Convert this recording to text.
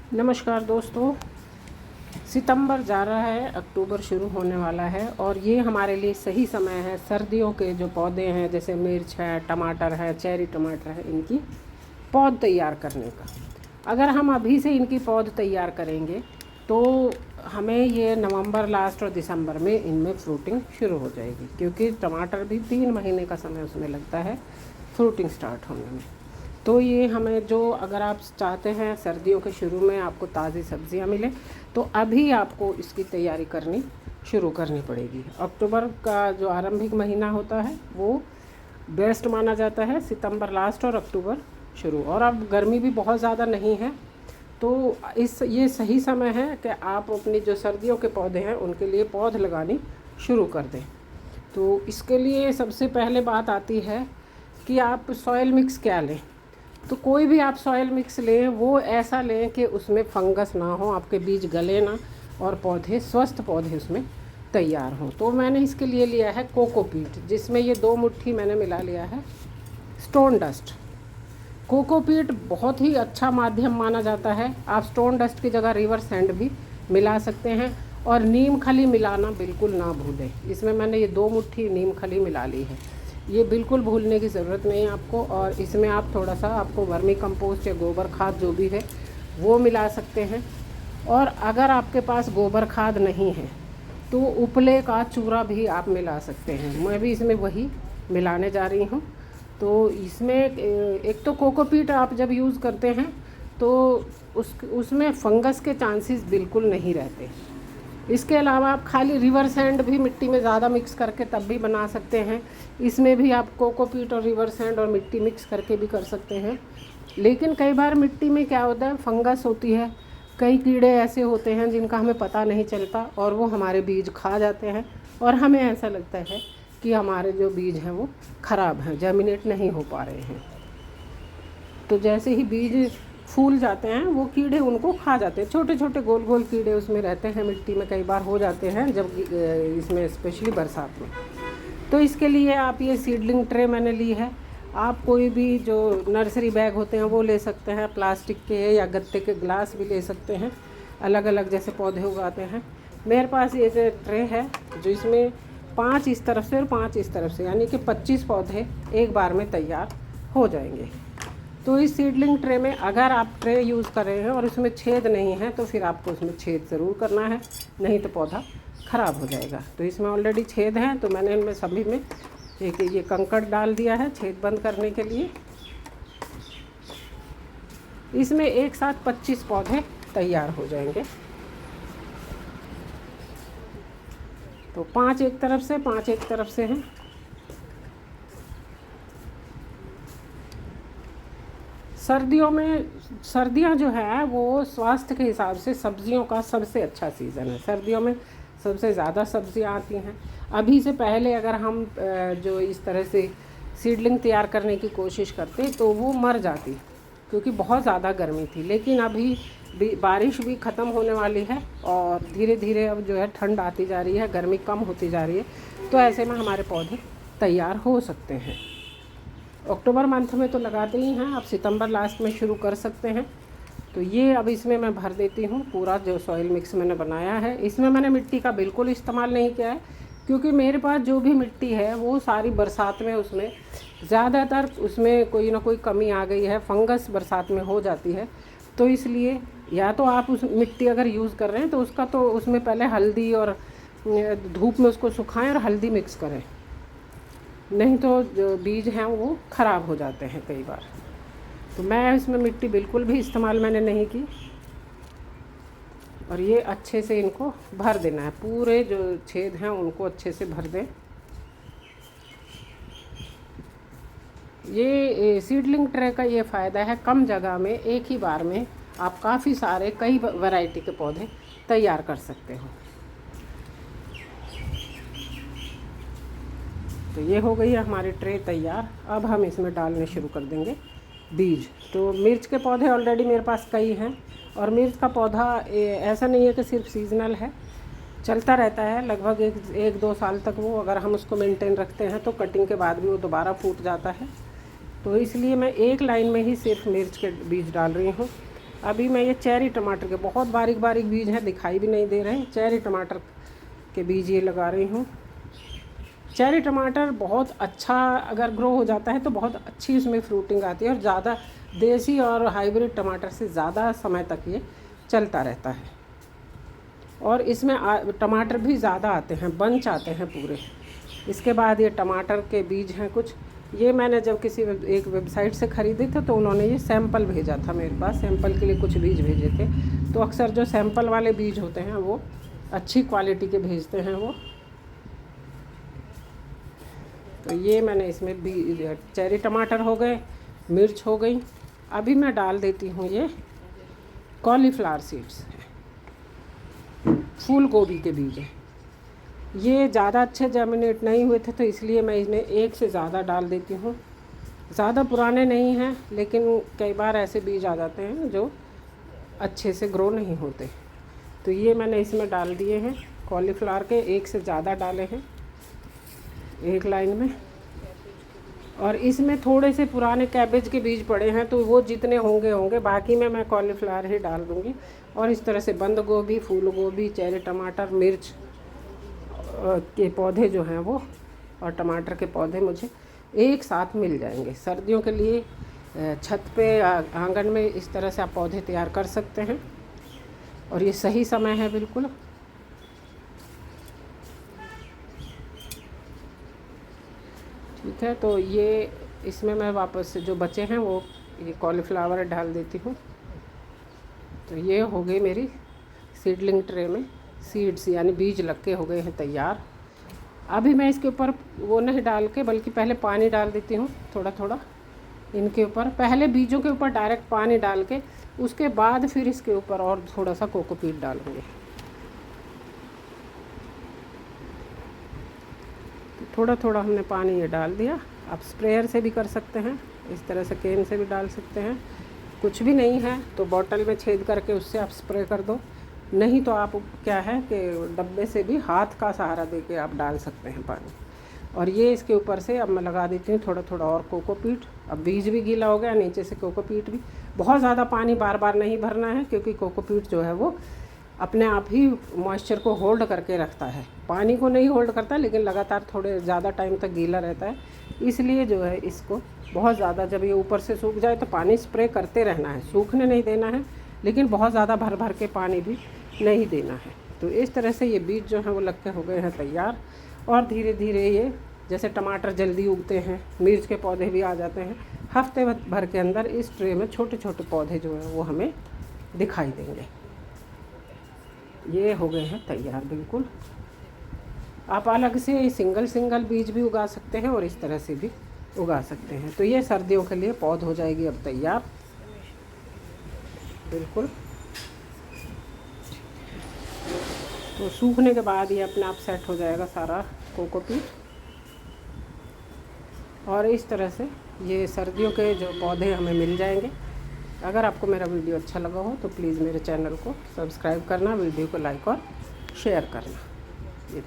नमस्कार दोस्तों। सितंबर जा रहा है, अक्टूबर शुरू होने वाला है और ये हमारे लिए सही समय है। सर्दियों के जो पौधे हैं जैसे मिर्च है, टमाटर है, चेरी टमाटर है, इनकी पौध तैयार करने का। अगर हम अभी से इनकी पौध तैयार करेंगे तो हमें ये नवंबर लास्ट और दिसंबर में इनमें फ्रूटिंग शुरू हो जाएगी, क्योंकि टमाटर भी 3 महीने का समय उसमें लगता है फ्रूटिंग स्टार्ट होने में। तो ये हमें जो, अगर आप चाहते हैं सर्दियों के शुरू में आपको ताज़ी सब्जियां मिले तो अभी आपको इसकी तैयारी करनी शुरू करनी पड़ेगी। अक्टूबर का जो आरंभिक महीना होता है वो बेस्ट माना जाता है, सितंबर लास्ट और अक्टूबर शुरू। और अब गर्मी भी बहुत ज़्यादा नहीं है, तो ये सही समय है कि आप अपनी जो सर्दियों के पौधे हैं उनके लिए पौध लगानी शुरू कर दें। तो इसके लिए सबसे पहले बात आती है कि आप सॉइल मिक्स क्या लें। तो कोई भी आप सॉइल मिक्स लें, वो ऐसा लें कि उसमें फंगस ना हो, आपके बीज गले ना और पौधे स्वस्थ पौधे उसमें तैयार हों। तो मैंने इसके लिए लिया है कोकोपीट, जिसमें ये 2 मुट्ठी मैंने मिला लिया है स्टोन डस्ट। कोकोपीट बहुत ही अच्छा माध्यम माना जाता है। आप स्टोन डस्ट की जगह रिवर सैंड भी मिला सकते हैं और नीम खली मिलाना बिल्कुल ना भूलें। इसमें मैंने ये 2 मुट्ठी नीम खली मिला ली है, ये बिल्कुल भूलने की ज़रूरत नहीं है आपको। और इसमें आप थोड़ा सा आपको वर्मी कंपोस्ट या गोबर खाद जो भी है वो मिला सकते हैं। और अगर आपके पास गोबर खाद नहीं है तो उपले का चूरा भी आप मिला सकते हैं। मैं भी इसमें वही मिलाने जा रही हूँ। तो इसमें एक तो कोकोपीट आप जब यूज़ करते हैं तो उसमें फंगस के चांसेस बिल्कुल नहीं रहते। इसके अलावा आप खाली रिवर सैंड भी मिट्टी में ज़्यादा मिक्स करके तब भी बना सकते हैं। इसमें भी आप कोकोपीट और रिवर सैंड और मिट्टी मिक्स करके भी कर सकते हैं। लेकिन कई बार मिट्टी में क्या होता है, फंगस होती है, कई कीड़े ऐसे होते हैं जिनका हमें पता नहीं चलता और वो हमारे बीज खा जाते हैं और हमें ऐसा लगता है कि हमारे जो बीज हैं वो ख़राब हैं, जर्मिनेट नहीं हो पा रहे हैं। तो जैसे ही बीज फूल जाते हैं वो कीड़े उनको खा जाते हैं। छोटे छोटे गोल गोल कीड़े उसमें रहते हैं, मिट्टी में कई बार हो जाते हैं जब इसमें स्पेशली बरसात में। तो इसके लिए आप ये सीडलिंग ट्रे मैंने ली है। आप कोई भी जो नर्सरी बैग होते हैं वो ले सकते हैं, प्लास्टिक के या गत्ते के ग्लास भी ले सकते हैं, अलग अलग जैसे पौधे उगाते हैं। मेरे पास ये ट्रे है जो इसमें 5 इस तरफ से और 5 इस तरफ से, यानी कि 25 पौधे एक बार में तैयार हो जाएंगे। तो इस सीडलिंग ट्रे में अगर आप ट्रे यूज़ कर रहे हैं और उसमें छेद नहीं है तो फिर आपको उसमें छेद ज़रूर करना है, नहीं तो पौधा ख़राब हो जाएगा। तो इसमें ऑलरेडी छेद हैं तो मैंने इनमें सभी में एक ये कंकड़ डाल दिया है छेद बंद करने के लिए। इसमें एक साथ 25 पौधे तैयार हो जाएंगे। तो 5 एक तरफ से, 5 एक तरफ से हैं। सर्दियों में, सर्दियां जो है वो स्वास्थ्य के हिसाब से सब्जियों का सबसे अच्छा सीज़न है। सर्दियों में सबसे ज़्यादा सब्जियां आती हैं। अभी से पहले अगर हम जो इस तरह से सीडलिंग तैयार करने की कोशिश करते तो वो मर जाती, क्योंकि बहुत ज़्यादा गर्मी थी। लेकिन अभी बारिश भी ख़त्म होने वाली है और धीरे धीरे अब जो है ठंड आती जा रही है, गर्मी कम होती जा रही है। तो ऐसे में हमारे पौधे तैयार हो सकते हैं। अक्टूबर मंथ में तो लगाते ही हैं, आप सितंबर लास्ट में शुरू कर सकते हैं। तो ये अब इसमें मैं भर देती हूँ पूरा जो सॉइल मिक्स मैंने बनाया है। इसमें मैंने मिट्टी का बिल्कुल इस्तेमाल नहीं किया है, क्योंकि मेरे पास जो भी मिट्टी है वो सारी बरसात में, उसमें ज़्यादातर उसमें कोई ना कोई कमी आ गई है, फंगस बरसात में हो जाती है। तो इसलिए या तो आप उस मिट्टी अगर यूज़ कर रहे हैं तो उसका तो उसमें पहले हल्दी और धूप में उसको सुखाएं और हल्दी मिक्स करें, नहीं तो जो बीज हैं वो ख़राब हो जाते हैं कई बार। तो मैं इसमें मिट्टी बिल्कुल भी इस्तेमाल मैंने नहीं की। और ये अच्छे से इनको भर देना है, पूरे जो छेद हैं उनको अच्छे से भर दें। ये सीडलिंग ट्रे का ये फ़ायदा है, कम जगह में एक ही बार में आप काफ़ी सारे कई वैरायटी के पौधे तैयार कर सकते हो। तो ये हो गई है हमारी ट्रे तैयार। अब हम इसमें डालने शुरू कर देंगे बीज। तो मिर्च के पौधे ऑलरेडी मेरे पास कई हैं और मिर्च का पौधा ऐसा नहीं है कि सिर्फ सीजनल है, चलता रहता है लगभग 1-2 साल तक। वो अगर हम उसको मेंटेन रखते हैं तो कटिंग के बाद भी वो दोबारा फूट जाता है। तो इसलिए मैं एक लाइन में ही सिर्फ मिर्च के बीज डाल रही हूँ। अभी मैं ये चेरी टमाटर के बहुत बारीक बारीक बीज हैं, दिखाई भी नहीं दे रहे हैं, चेरी टमाटर के बीज ये लगा रही हूँ। चेरी टमाटर बहुत अच्छा अगर ग्रो हो जाता है तो बहुत अच्छी उसमें फ्रूटिंग आती है, और ज़्यादा देसी और हाइब्रिड टमाटर से ज़्यादा समय तक ये चलता रहता है। और इसमें टमाटर भी ज़्यादा आते हैं, बंच आते हैं पूरे। इसके बाद ये टमाटर के बीज हैं कुछ, ये मैंने जब किसी एक वेबसाइट से ख़रीदे थे तो उन्होंने ये सैंपल भेजा था मेरे पास, सैंपल के लिए कुछ बीज भेजे थे। तो अक्सर जो सैंपल वाले बीज होते हैं वो अच्छी क्वालिटी के भेजते हैं वो। तो ये मैंने इसमें भी चेरी टमाटर हो गए, मिर्च हो गई। अभी मैं डाल देती हूँ ये कॉलीफ्लावर सीड्स, फूल गोभी के बीज हैं। ये ज़्यादा अच्छे जर्मिनेट नहीं हुए थे तो इसलिए मैं इसमें एक से ज़्यादा डाल देती हूँ। ज़्यादा पुराने नहीं हैं, लेकिन कई बार ऐसे बीज आ जाते हैं जो अच्छे से ग्रो नहीं होते। तो ये मैंने इसमें डाल दिए हैं कॉलीफ्लावर के, एक से ज़्यादा डाले हैं एक लाइन में। और इसमें थोड़े से पुराने कैबेज के बीज पड़े हैं तो वो जितने होंगे, बाकी में मैं कॉलीफ्लावर ही डाल दूँगी। और इस तरह से बंद गोभी, फूल गोभी, चेरी टमाटर, मिर्च के पौधे जो हैं वो, और टमाटर के पौधे मुझे एक साथ मिल जाएंगे। सर्दियों के लिए छत पे आंगन में इस तरह से आप पौधे तैयार कर सकते हैं, और ये सही समय है बिल्कुल। ठीक है, तो ये इसमें मैं वापस से जो बचे हैं वो ये कॉलीफ्लावर डाल देती हूँ। तो ये हो गई मेरी सीडलिंग ट्रे में सीड्स यानी बीज लग के हो गए हैं तैयार। अभी मैं इसके ऊपर वो नहीं डाल के, बल्कि पहले पानी डाल देती हूँ थोड़ा थोड़ा इनके ऊपर। पहले बीजों के ऊपर डायरेक्ट पानी डाल के, उसके बाद फिर इसके ऊपर और थोड़ा सा कोकोपीट डालूँगी। थोड़ा थोड़ा हमने पानी ये डाल दिया। आप स्प्रेयर से भी कर सकते हैं, इस तरह से कैन से भी डाल सकते हैं। कुछ भी नहीं है तो बॉटल में छेद करके उससे आप स्प्रे कर दो, नहीं तो आप क्या है कि डब्बे से भी हाथ का सहारा देके आप डाल सकते हैं पानी। और ये इसके ऊपर से अब मैं लगा देती हूँ थोड़ा थोड़ा और कोकोपीट। अब बीज भी गीला हो गया, नीचे से कोकोपीट भी। बहुत ज़्यादा पानी बार बार नहीं भरना है, क्योंकि कोकोपीट जो है वो अपने आप ही मॉइस्चर को होल्ड करके रखता है, पानी को नहीं होल्ड करता, लेकिन लगातार थोड़े ज़्यादा टाइम तक गीला रहता है। इसलिए जो है इसको बहुत ज़्यादा, जब ये ऊपर से सूख जाए तो पानी स्प्रे करते रहना है, सूखने नहीं देना है, लेकिन बहुत ज़्यादा भर भर के पानी भी नहीं देना है। तो इस तरह से ये बीज जो हैं वो लग के हो गए हैं तैयार। और धीरे धीरे ये, जैसे टमाटर जल्दी उगते हैं, मिर्च के पौधे भी आ जाते हैं, हफ्ते भर के अंदर इस ट्रे में छोटे छोटे पौधे जो हैं वो हमें दिखाई देंगे। ये हो गए हैं तैयार बिल्कुल। आप अलग से सिंगल बीज भी उगा सकते हैं और इस तरह से भी उगा सकते हैं। तो ये सर्दियों के लिए पौध हो जाएगी अब तैयार बिल्कुल। तो सूखने के बाद ये अपने आप सेट हो जाएगा सारा कोकोपीट। और इस तरह से ये सर्दियों के जो पौधे हमें मिल जाएंगे। अगर आपको मेरा वीडियो अच्छा लगा हो तो प्लीज़ मेरे चैनल को सब्सक्राइब करना, वीडियो को लाइक और शेयर करना। ये